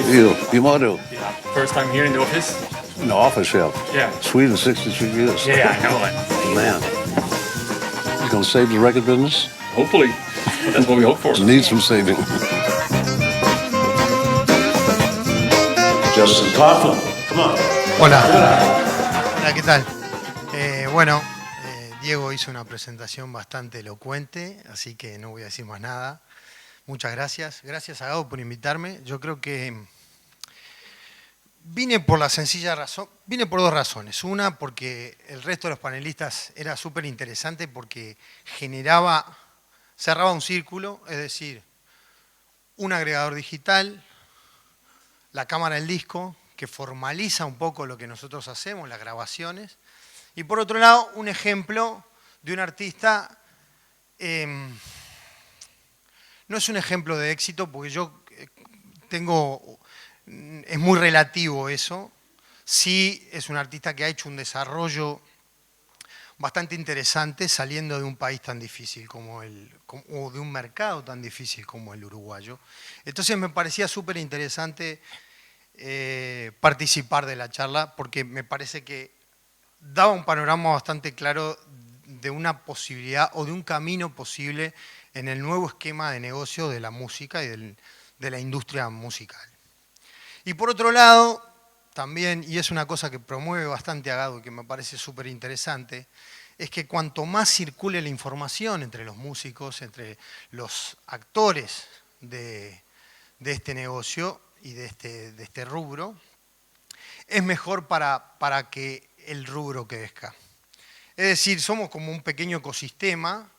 You want to? Yeah. First time here in the office? In the office, yeah. Yeah. Sweden, 63 years. Yeah, I know it. Man. You gonna save the record business? Hopefully. That's what we hope for. It needs some saving. Justin Coughlin, come on. Hola. Hola, ¿qué tal? Bueno, Diego hizo una presentación bastante elocuente, así que no voy a decir más nada. Muchas gracias. Gracias a Gabo por invitarme. Yo creo que vine por la sencilla razón, vine por dos razones. Una, porque el resto de los panelistas era súper interesante porque cerraba un círculo, es decir, un agregador digital, la cámara del disco, que formaliza un poco lo que nosotros hacemos, las grabaciones, y por otro lado, un ejemplo de un artista, no es un ejemplo de éxito, porque yo es muy relativo eso, sí es un artista que ha hecho un desarrollo bastante interesante saliendo de un país tan difícil o de un mercado tan difícil como el uruguayo. Entonces me parecía súper interesante participar de la charla porque me parece que daba un panorama bastante claro de una posibilidad o de un camino posible en el nuevo esquema de negocio de la música y de la industria musical. Y por otro lado, también, y es una cosa que promueve bastante Agado y que me parece súper interesante, es que cuanto más circule la información entre los músicos, entre los actores de este negocio y de este rubro, es mejor para que el rubro crezca. Es decir, somos como un pequeño ecosistema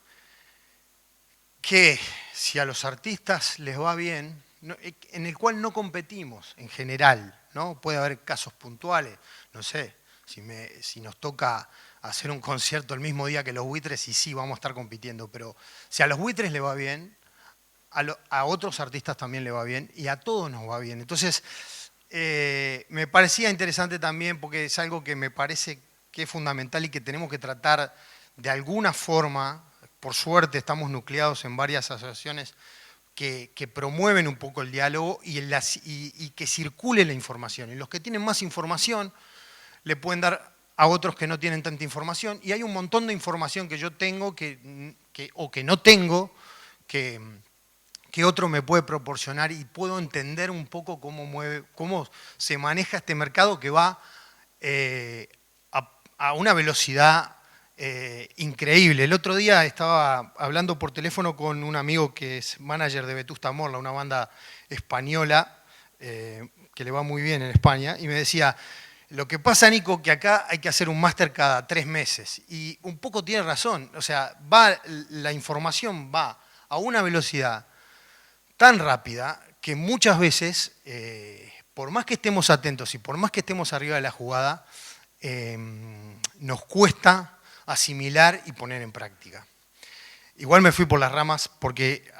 que si a los artistas les va bien, en el cual no competimos en general, ¿no? Puede haber casos puntuales, no sé, si nos toca hacer un concierto el mismo día que los Buitres y sí, vamos a estar compitiendo, pero si a los Buitres les va bien, a otros artistas también le va bien y a todos nos va bien. Entonces, me parecía interesante también porque es algo que me parece que es fundamental y que tenemos que tratar de alguna forma. Por suerte estamos nucleados en varias asociaciones que promueven un poco el diálogo y que circule la información. Y los que tienen más información le pueden dar a otros que no tienen tanta información. Y hay un montón de información que yo tengo o que no tengo que otro me puede proporcionar y puedo entender un poco cómo se maneja este mercado que va a una velocidad increíble. El otro día estaba hablando por teléfono con un amigo que es manager de Vetusta Morla, una banda española que le va muy bien en España, y me decía, lo que pasa, Nico, que acá hay que hacer un máster cada 3 meses. Y un poco tiene razón, o sea, la información va a una velocidad tan rápida que muchas veces, por más que estemos atentos y por más que estemos arriba de la jugada, nos cuesta asimilar y poner en práctica. Igual me fui por las ramas porque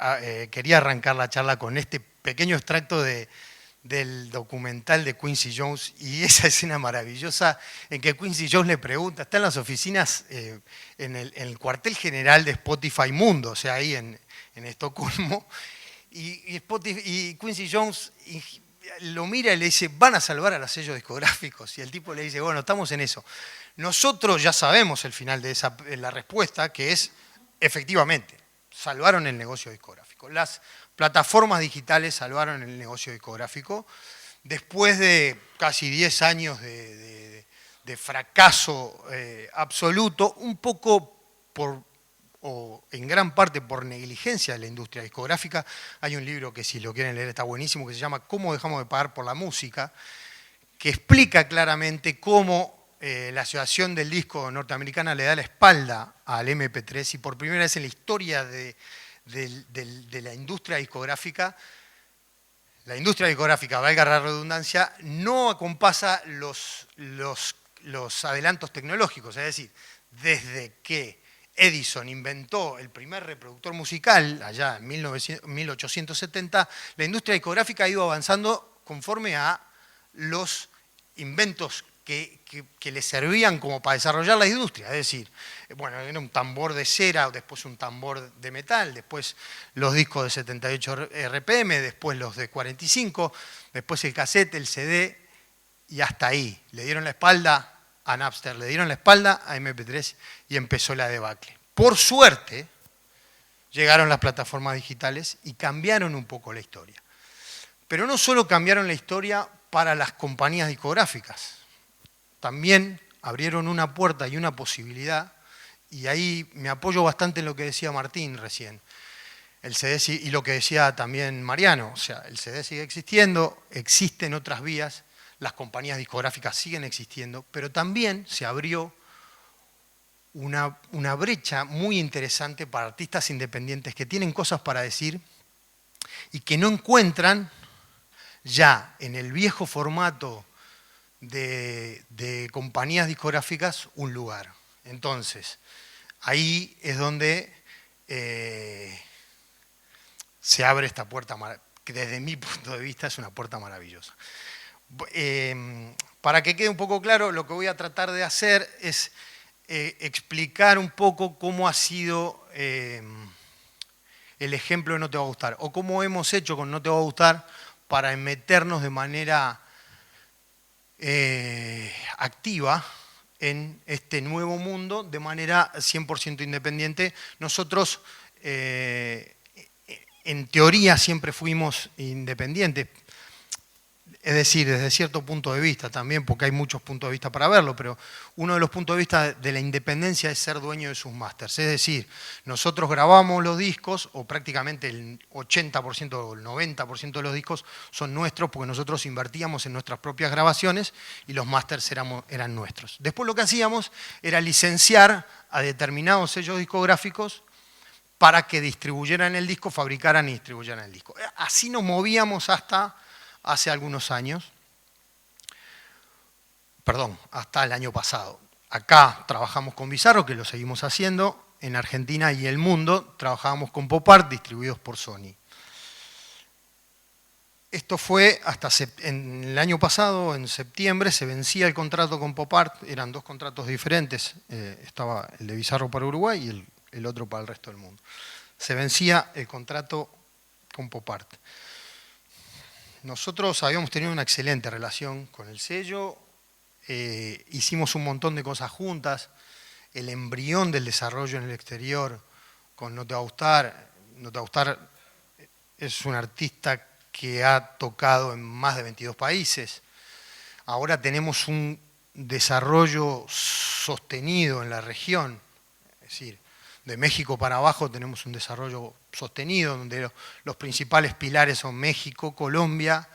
quería arrancar la charla con este pequeño extracto del documental de Quincy Jones y esa escena maravillosa en que Quincy Jones le pregunta, está en las oficinas, en el cuartel general de Spotify Mundo, o sea, ahí en Estocolmo, y Quincy Jones lo mira y le dice, van a salvar a los sellos discográficos. Y el tipo le dice, bueno, estamos en eso. Nosotros ya sabemos el final de la respuesta, que es, efectivamente, salvaron el negocio discográfico. Las plataformas digitales salvaron el negocio discográfico. Después de casi 10 años de fracaso absoluto, un poco o en gran parte por negligencia de la industria discográfica. Hay un libro que si lo quieren leer está buenísimo, que se llama ¿Cómo dejamos de pagar por la música?, que explica claramente cómo la Asociación del Disco Norteamericana le da la espalda al MP3 y por primera vez en la historia de la industria discográfica, valga la redundancia, no acompasa los adelantos tecnológicos, es decir, desde que Edison inventó el primer reproductor musical, allá en 1870, la industria discográfica ha ido avanzando conforme a los inventos que le servían como para desarrollar la industria. Es decir, bueno, era un tambor de cera, después un tambor de metal, después los discos de 78 RPM, después los de 45, después el cassette, el CD, y hasta ahí. Le dieron la espalda a Napster, le dieron la espalda a MP3 y empezó la debacle. Por suerte, llegaron las plataformas digitales y cambiaron un poco la historia. Pero no solo cambiaron la historia para las compañías discográficas, también abrieron una puerta y una posibilidad, y ahí me apoyo bastante en lo que decía Martín recién, el CD y lo que decía también Mariano, o sea, el CD sigue existiendo, existen otras vías, las compañías discográficas siguen existiendo, pero también se abrió una brecha muy interesante para artistas independientes que tienen cosas para decir y que no encuentran ya en el viejo formato de compañías discográficas un lugar. Entonces, ahí es donde se abre esta puerta, que desde mi punto de vista es una puerta maravillosa. Para que quede un poco claro, lo que voy a tratar de hacer es explicar un poco cómo ha sido el ejemplo de No Te Va a Gustar, o cómo hemos hecho con No Te Va a Gustar para meternos de manera activa en este nuevo mundo de manera 100% independiente. Nosotros, en teoría, siempre fuimos independientes, es decir, desde cierto punto de vista también, porque hay muchos puntos de vista para verlo, pero uno de los puntos de vista de la independencia es ser dueño de sus másters. Es decir, nosotros grabamos los discos, o prácticamente el 80% o el 90% de los discos son nuestros, porque nosotros invertíamos en nuestras propias grabaciones y los másters eran nuestros. Después lo que hacíamos era licenciar a determinados sellos discográficos para que distribuyeran el disco, fabricaran y distribuyeran el disco. Así nos movíamos hasta hace algunos años, hasta el año pasado. Acá trabajamos con Bizarro, que lo seguimos haciendo. En Argentina y el mundo trabajábamos con Pop Art, distribuidos por Sony. Esto fue hasta en el año pasado, en septiembre, se vencía el contrato con Pop Art. Eran dos contratos diferentes. Estaba el de Bizarro para Uruguay y el otro para el resto del mundo. Se vencía el contrato con Pop Art. Nosotros habíamos tenido una excelente relación con el sello, hicimos un montón de cosas juntas, el embrión del desarrollo en el exterior con No Te Va a Gustar. No Te Va a Gustar es un artista que ha tocado en más de 22 países. Ahora tenemos un desarrollo sostenido en la región, es decir, de México para abajo tenemos un desarrollo sostenido, donde los principales pilares son México, Colombia,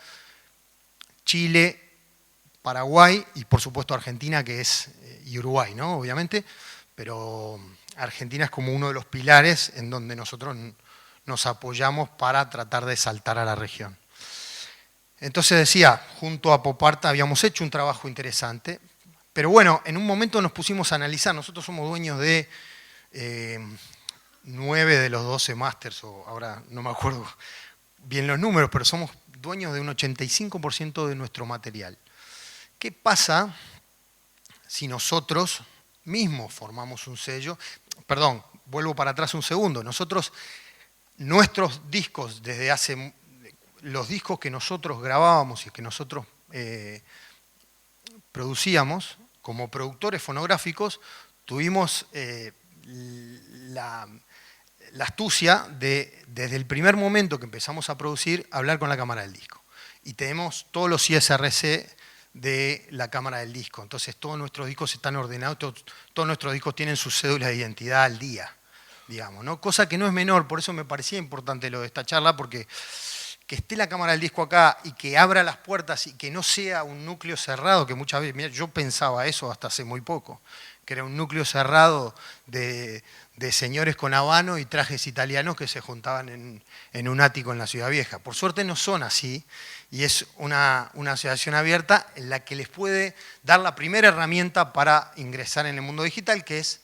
Chile, Paraguay y por supuesto Argentina, y Uruguay, ¿no? Obviamente, pero Argentina es como uno de los pilares en donde nosotros nos apoyamos para tratar de saltar a la región. Entonces decía, junto a Pop Art habíamos hecho un trabajo interesante, pero bueno, en un momento nos pusimos a analizar, nosotros somos dueños de 9 de los 12 masters, o ahora no me acuerdo bien los números, pero somos dueños de un 85% de nuestro material. ¿Qué pasa si nosotros mismos formamos un sello? Perdón, vuelvo para atrás un segundo. Nuestros discos, los discos que nosotros grabábamos y que nosotros producíamos, como productores fonográficos, tuvimos la astucia de, desde el primer momento que empezamos a producir, hablar con la cámara del disco. Y tenemos todos los ISRC de la cámara del disco. Entonces todos nuestros discos están ordenados, todos nuestros discos tienen su cédula de identidad al día, digamos, ¿no? Cosa que no es menor, por eso me parecía importante lo de esta charla, porque que esté la cámara del disco acá y que abra las puertas y que no sea un núcleo cerrado, que muchas veces, mira, yo pensaba eso hasta hace muy poco, que era un núcleo cerrado de señores con habano y trajes italianos que se juntaban en un ático en la Ciudad Vieja. Por suerte no son así, y es una asociación abierta en la que les puede dar la primera herramienta para ingresar en el mundo digital, que es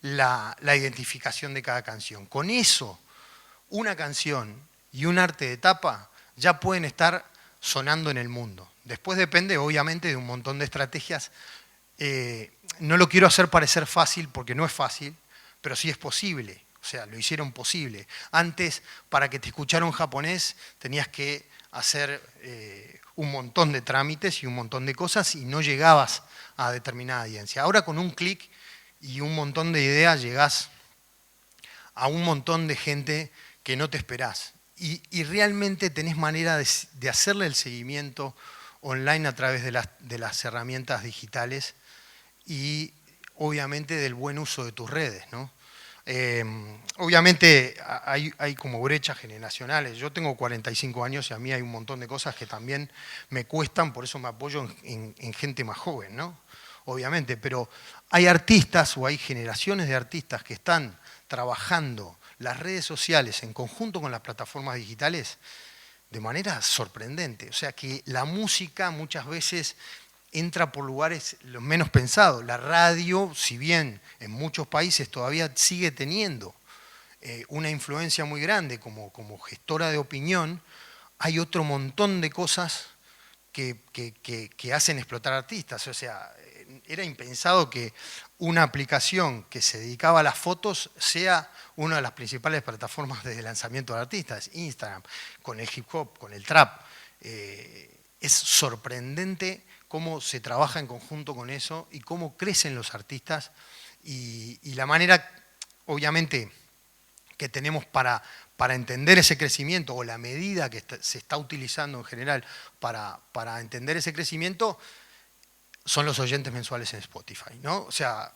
la identificación de cada canción. Con eso, una canción y un arte de tapa ya pueden estar sonando en el mundo. Después depende, obviamente, de un montón de estrategias. No lo quiero hacer parecer fácil porque no es fácil, pero sí es posible. O sea, lo hicieron posible. Antes, para que te escuchara un japonés, tenías que hacer un montón de trámites y un montón de cosas y no llegabas a determinada audiencia. Ahora con un clic y un montón de ideas llegás a un montón de gente que no te esperás. Y realmente tenés manera de hacerle el seguimiento online a través de las herramientas digitales y obviamente del buen uso de tus redes, ¿no? Obviamente hay como brechas generacionales. Yo tengo 45 años y a mí hay un montón de cosas que también me cuestan, por eso me apoyo en gente más joven, ¿no? Obviamente, pero hay artistas o hay generaciones de artistas que están trabajando las redes sociales en conjunto con las plataformas digitales de manera sorprendente. O sea que la música muchas veces entra por lugares los menos pensados. La radio, si bien en muchos países todavía sigue teniendo una influencia muy grande como gestora de opinión, hay otro montón de cosas que hacen explotar artistas. O sea, era impensado que una aplicación que se dedicaba a las fotos sea una de las principales plataformas de lanzamiento de artistas. Instagram, con el hip hop, con el trap. Es sorprendente cómo se trabaja en conjunto con eso y cómo crecen los artistas y la manera, obviamente, que tenemos para entender ese crecimiento o la medida que se está utilizando en general para entender ese crecimiento son los oyentes mensuales en Spotify, ¿no? O sea,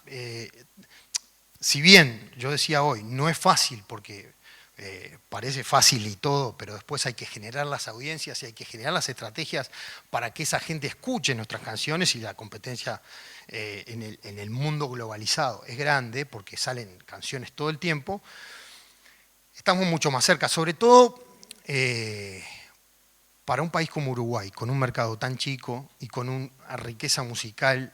si bien yo decía hoy, no es fácil porque parece fácil y todo, pero después hay que generar las audiencias y hay que generar las estrategias para que esa gente escuche nuestras canciones y la competencia en el mundo globalizado es grande porque salen canciones todo el tiempo. Estamos mucho más cerca, sobre todo para un país como Uruguay, con un mercado tan chico y con una riqueza musical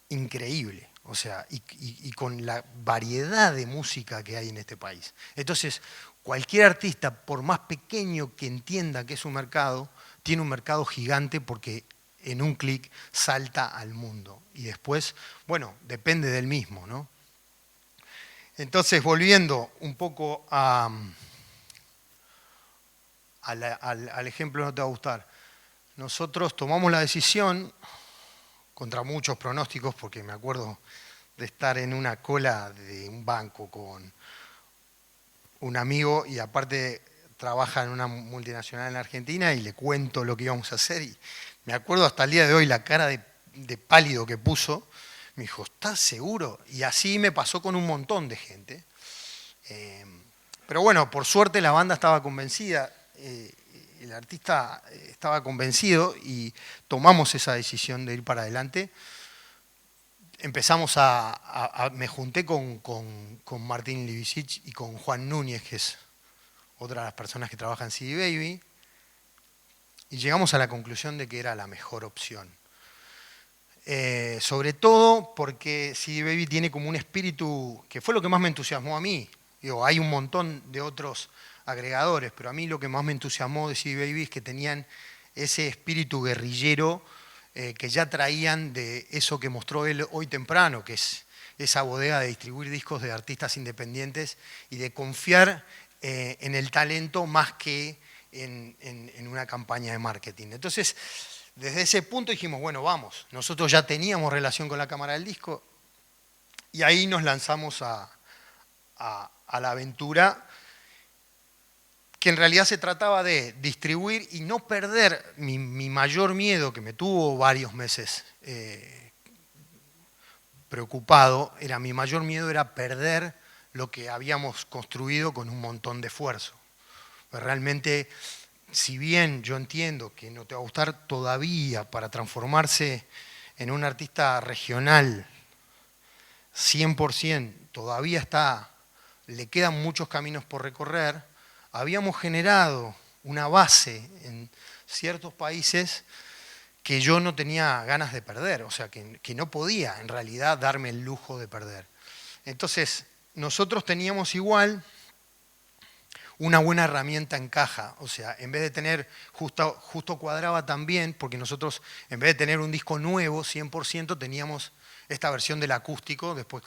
increíble, o sea, y con la variedad de música que hay en este país. Entonces, cualquier artista, por más pequeño que entienda que es un mercado, tiene un mercado gigante porque en un clic salta al mundo. Y después, bueno, depende del mismo, ¿no? Entonces, volviendo un poco al ejemplo, no te va a gustar. Nosotros tomamos la decisión, contra muchos pronósticos, porque me acuerdo de estar en una cola de un banco con un amigo y aparte trabaja en una multinacional en Argentina y le cuento lo que íbamos a hacer y me acuerdo hasta el día de hoy la cara de pálido que puso. Me dijo, ¿estás seguro? Y así me pasó con un montón de gente. Pero bueno, por suerte la banda estaba convencida, el artista estaba convencido y tomamos esa decisión de ir para adelante. Empezamos me junté con Martín Livicic y con Juan Núñez, que es otra de las personas que trabaja en CD Baby, y llegamos a la conclusión de que era la mejor opción. Sobre todo porque CD Baby tiene como un espíritu, que fue lo que más me entusiasmó a mí. Digo, hay un montón de otros agregadores, pero a mí lo que más me entusiasmó de CD Baby es que tenían ese espíritu guerrillero que ya traían de eso que mostró él hoy temprano, que es esa bodega de distribuir discos de artistas independientes y de confiar en el talento más que en una campaña de marketing. Entonces, desde ese punto dijimos, bueno, vamos, nosotros ya teníamos relación con la cámara del disco y ahí nos lanzamos a la aventura, que en realidad se trataba de distribuir y no perder mi mayor miedo, que me tuvo varios meses preocupado, mi mayor miedo era perder lo que habíamos construido con un montón de esfuerzo. Pues realmente, si bien yo entiendo que no te va a gustar todavía para transformarse en un artista regional 100%, todavía le quedan muchos caminos por recorrer, habíamos generado una base en ciertos países que yo no tenía ganas de perder, o sea, que no podía en realidad darme el lujo de perder. Entonces, nosotros teníamos igual una buena herramienta en caja. O sea, en vez de tener, justo cuadraba también, porque nosotros, en vez de tener un disco nuevo, 100%, teníamos esta versión del acústico, después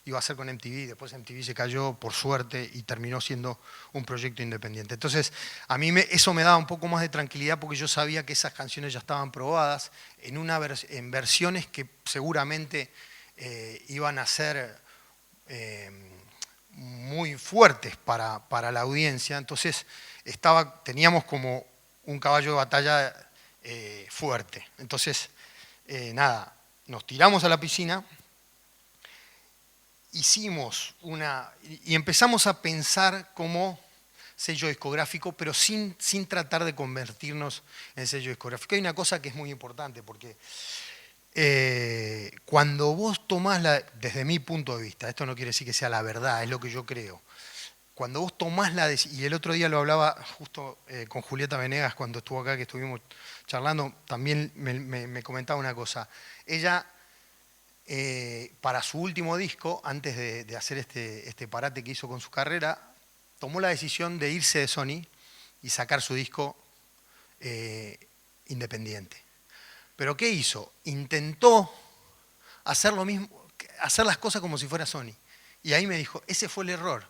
iba a ser con MTV, después MTV se cayó, por suerte, y terminó siendo un proyecto independiente. Entonces, a mí eso me daba un poco más de tranquilidad porque yo sabía que esas canciones ya estaban probadas en versiones que seguramente iban a ser muy fuertes para la audiencia. Entonces, teníamos como un caballo de batalla fuerte. Entonces, nada, nos tiramos a la piscina, y empezamos a pensar como sello discográfico, pero sin tratar de convertirnos en sello discográfico. Hay una cosa que es muy importante, porque cuando vos tomás desde mi punto de vista, esto no quiere decir que sea la verdad, es lo que yo creo. Cuando vos tomás la decisión, y el otro día lo hablaba justo con Julieta Venegas cuando estuvo acá, que estuvimos charlando, también me comentaba una cosa. Ella, para su último disco, antes de hacer este parate que hizo con su carrera, tomó la decisión de irse de Sony y sacar su disco independiente. ¿Pero qué hizo? Intentó hacer lo mismo, hacer las cosas como si fuera Sony. Y ahí me dijo, ese fue el error.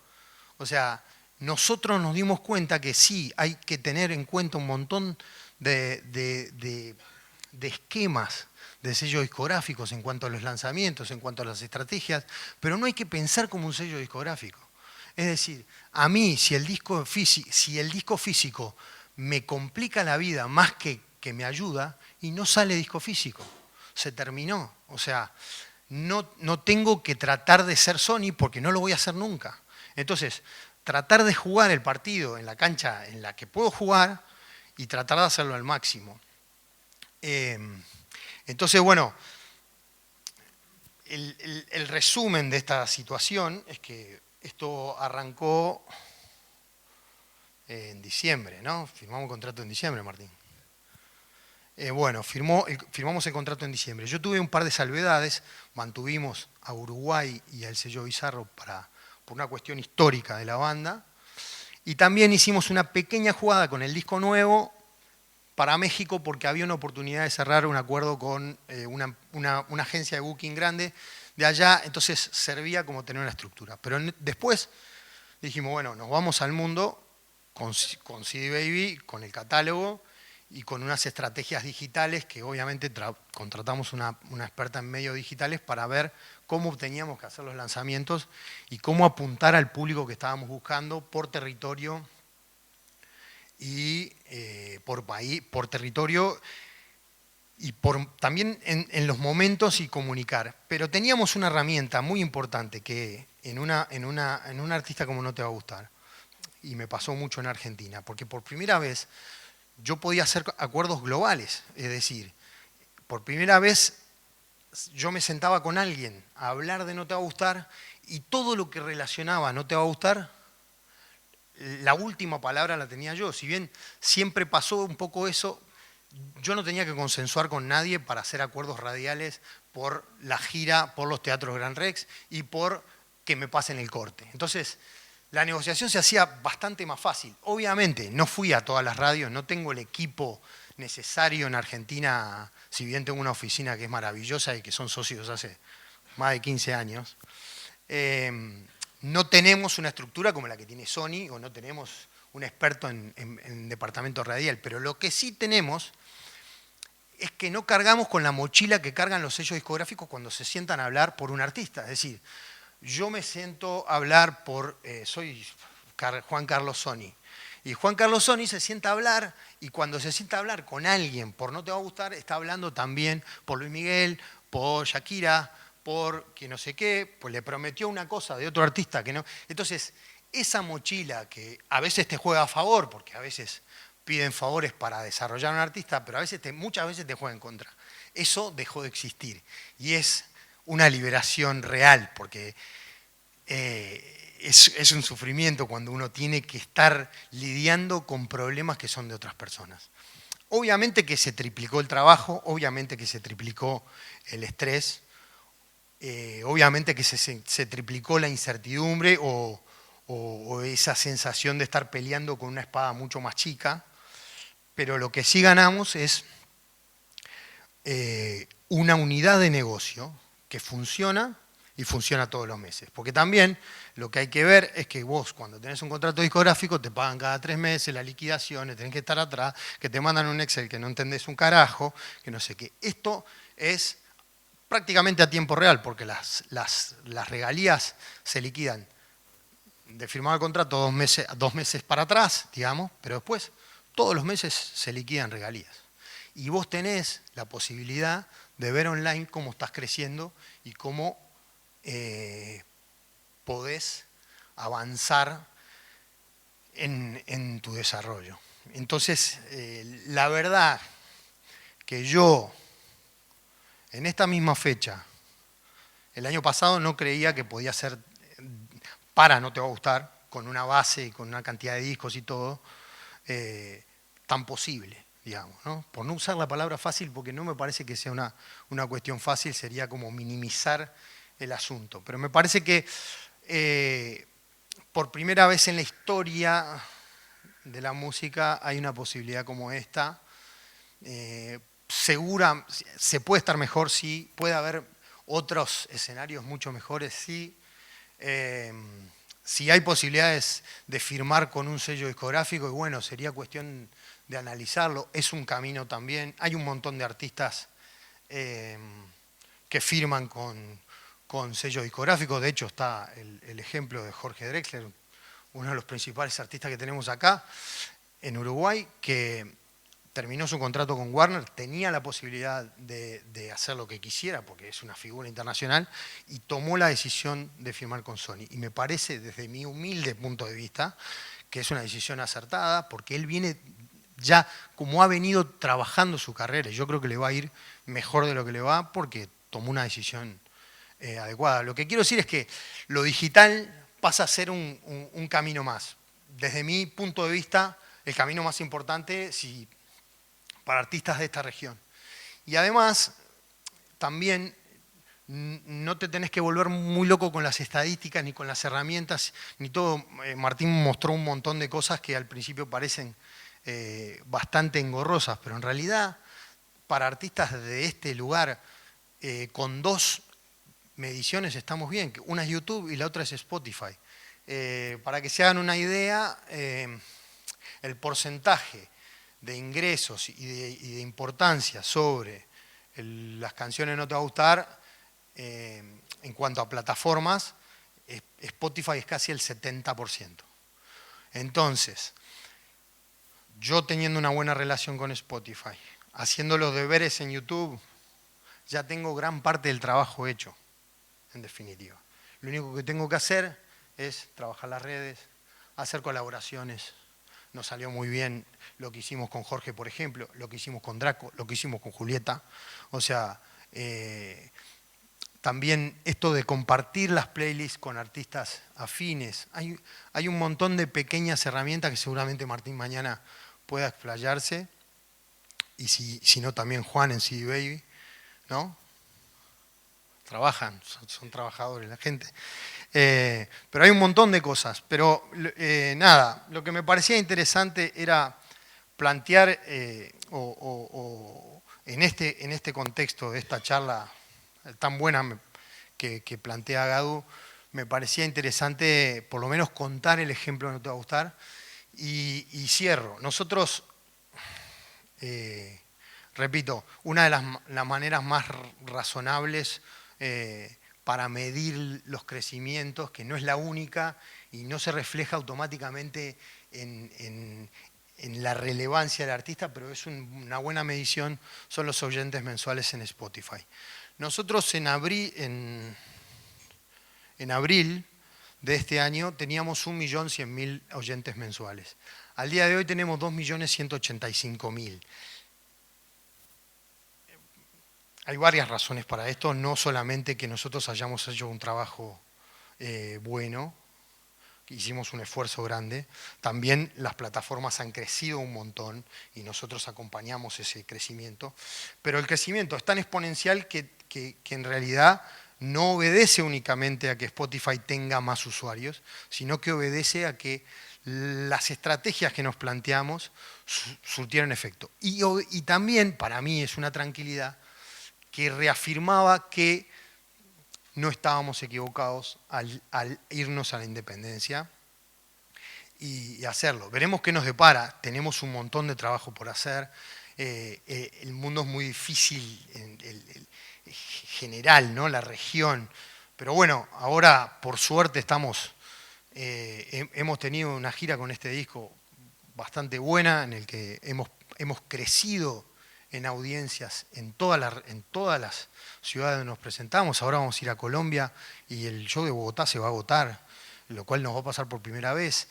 O sea, nosotros nos dimos cuenta que sí, hay que tener en cuenta un montón de esquemas de sellos discográficos en cuanto a los lanzamientos, en cuanto a las estrategias, pero no hay que pensar como un sello discográfico. Es decir, a mí, si el disco físico me complica la vida más que me ayuda, y no sale disco físico, se terminó. O sea, no tengo que tratar de ser Sony porque no lo voy a hacer nunca. Entonces, tratar de jugar el partido en la cancha en la que puedo jugar y tratar de hacerlo al máximo. Entonces, bueno, el resumen de esta situación es que esto arrancó en diciembre, ¿no? Firmamos contrato en diciembre, Martín. Bueno, firmamos el contrato en diciembre. Yo tuve un par de salvedades, mantuvimos a Uruguay y al sello Bizarro por una cuestión histórica de la banda, y también hicimos una pequeña jugada con el disco nuevo para México porque había una oportunidad de cerrar un acuerdo con una agencia de booking grande de allá, entonces servía como tener una estructura. Pero después dijimos, bueno, nos vamos al mundo con CD Baby, con el catálogo y con unas estrategias digitales que obviamente contratamos una experta en medios digitales para ver cómo teníamos que hacer los lanzamientos y cómo apuntar al público que estábamos buscando por territorio y por país, por territorio y también en los momentos y comunicar. Pero teníamos una herramienta muy importante que en un artista como No Te Va a Gustar, y me pasó mucho en Argentina, porque por primera vez yo podía hacer acuerdos globales, es decir, por primera vez yo me sentaba con alguien a hablar de No Te Va a Gustar y todo lo que relacionaba a No Te Va a Gustar, la última palabra la tenía yo. Si bien siempre pasó un poco eso, yo no tenía que consensuar con nadie para hacer acuerdos radiales por la gira, por los teatros Gran Rex y por que me pasen el corte. Entonces, la negociación se hacía bastante más fácil. Obviamente, no fui a todas las radios, no tengo el equipo necesario en Argentina, si bien tengo una oficina que es maravillosa y que son socios hace más de 15 años. No tenemos una estructura como la que tiene Sony o no tenemos un experto en departamento radial, pero lo que sí tenemos es que no cargamos con la mochila que cargan los sellos discográficos cuando se sientan a hablar por un artista. Es decir, yo me siento a hablar soy Juan Carlos Sony, y Juan Carlos Sony se sienta a hablar, y cuando se sienta a hablar con alguien por No Te Va a Gustar, está hablando también por Luis Miguel, por Shakira, por que no sé qué, pues le prometió una cosa de otro artista que no. Entonces, esa mochila que a veces te juega a favor, porque a veces piden favores para desarrollar a un artista, pero muchas veces te juega en contra. Eso dejó de existir, y es una liberación real, porque es un sufrimiento cuando uno tiene que estar lidiando con problemas que son de otras personas. Obviamente que se triplicó el trabajo, obviamente que se triplicó el estrés, obviamente que se triplicó la incertidumbre o o esa sensación de estar peleando con una espada mucho más chica, pero lo que sí ganamos es una unidad de negocio que funciona y funciona todos los meses. Porque también lo que hay que ver es que vos cuando tenés un contrato discográfico te pagan cada 3 meses, las liquidaciones, tenés que estar atrás, que te mandan un Excel que no entendés un carajo, que no sé qué. Esto es prácticamente a tiempo real porque las regalías se liquidan de firmar el contrato 2 meses para atrás, digamos, pero después todos los meses se liquidan regalías. Y vos tenés la posibilidad de ver online cómo estás creciendo y cómo podés avanzar en tu desarrollo. Entonces, la verdad que yo, en esta misma fecha, el año pasado no creía que podía ser para No Te Va a Gustar, con una base y con una cantidad de discos y todo, tan posible, digamos, ¿no? Por no usar la palabra fácil, porque no me parece que sea una cuestión fácil, sería como minimizar el asunto. Pero me parece que por primera vez en la historia de la música hay una posibilidad como esta. Segura, se puede estar mejor, sí, puede haber otros escenarios mucho mejores, sí. Si hay posibilidades de firmar con un sello discográfico, y bueno, sería cuestión de analizarlo, es un camino también. Hay un montón de artistas que firman con sellos discográficos, de hecho está el ejemplo de Jorge Drexler, uno de los principales artistas que tenemos acá en Uruguay, que terminó su contrato con Warner, tenía la posibilidad de hacer lo que quisiera, porque es una figura internacional, y tomó la decisión de firmar con Sony. Y me parece, desde mi humilde punto de vista, que es una decisión acertada, porque él viene ya, como ha venido trabajando su carrera, y yo creo que le va a ir mejor de lo que le va, porque tomó una decisión adecuada. Lo que quiero decir es que lo digital pasa a ser un camino más. Desde mi punto de vista, el camino más importante, para artistas de esta región. Y además, también no te tenés que volver muy loco con las estadísticas, ni con las herramientas, ni todo. Martín mostró un montón de cosas que al principio parecen bastante engorrosas, pero en realidad, para artistas de este lugar, con 2 mediciones estamos bien. Una es YouTube y la otra es Spotify. Para que se hagan una idea, el porcentaje de ingresos y de importancia sobre las canciones No Te Va a Gustar, en cuanto a plataformas, Spotify es casi el 70%. Entonces, yo teniendo una buena relación con Spotify, haciendo los deberes en YouTube, ya tengo gran parte del trabajo hecho, en definitiva. Lo único que tengo que hacer es trabajar las redes, hacer colaboraciones. Nos salió muy bien lo que hicimos con Jorge, por ejemplo, lo que hicimos con Draco, lo que hicimos con Julieta. O sea, también esto de compartir las playlists con artistas afines. Hay un montón de pequeñas herramientas que seguramente Martín mañana pueda explayarse. Y si no, también Juan en CD Baby, ¿no? Trabajan, son trabajadores la gente. Pero hay un montón de cosas. Pero nada, lo que me parecía interesante era plantear, en este contexto de esta charla tan buena que plantea Gadu, me parecía interesante por lo menos contar el ejemplo que No Te Va a Gustar. Y cierro. Nosotros, repito, una de las maneras más razonables para medir los crecimientos, que no es la única y no se refleja automáticamente en la relevancia del artista, pero es una buena medición, son los oyentes mensuales en Spotify. Nosotros en abril de este año teníamos 1.100.000 oyentes mensuales. Al día de hoy tenemos 2.185.000. Hay varias razones para esto, no solamente que nosotros hayamos hecho un trabajo bueno, que hicimos un esfuerzo grande, también las plataformas han crecido un montón y nosotros acompañamos ese crecimiento, pero el crecimiento es tan exponencial que en realidad no obedece únicamente a que Spotify tenga más usuarios, sino que obedece a que las estrategias que nos planteamos surtieron efecto. Y también, para mí, es una tranquilidad que reafirmaba que no estábamos equivocados al irnos a la independencia y hacerlo. Veremos qué nos depara. Tenemos un montón de trabajo por hacer. El mundo es muy difícil en general, ¿no? La región. Pero bueno, ahora por suerte hemos tenido una gira con este disco bastante buena, en el que hemos crecido en audiencias en todas las ciudades donde nos presentamos. Ahora vamos a ir a Colombia y el show de Bogotá se va a agotar, lo cual nos va a pasar por primera vez.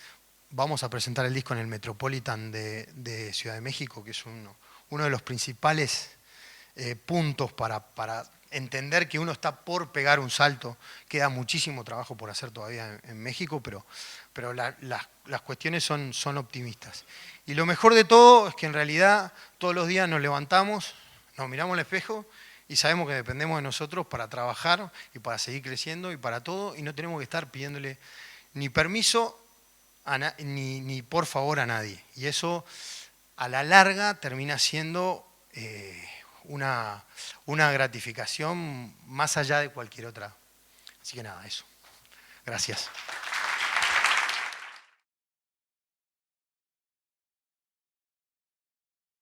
Vamos a presentar el disco en el Metropolitan de Ciudad de México, que es uno de los principales puntos para entender que uno está por pegar un salto. Queda muchísimo trabajo por hacer todavía en México, pero las cuestiones son optimistas. Y lo mejor de todo es que en realidad todos los días nos levantamos, nos miramos al espejo y sabemos que dependemos de nosotros para trabajar y para seguir creciendo y para todo, y no tenemos que estar pidiéndole ni permiso ni por favor a nadie. Y eso a la larga termina siendo una gratificación más allá de cualquier otra. Así que nada, eso. Gracias.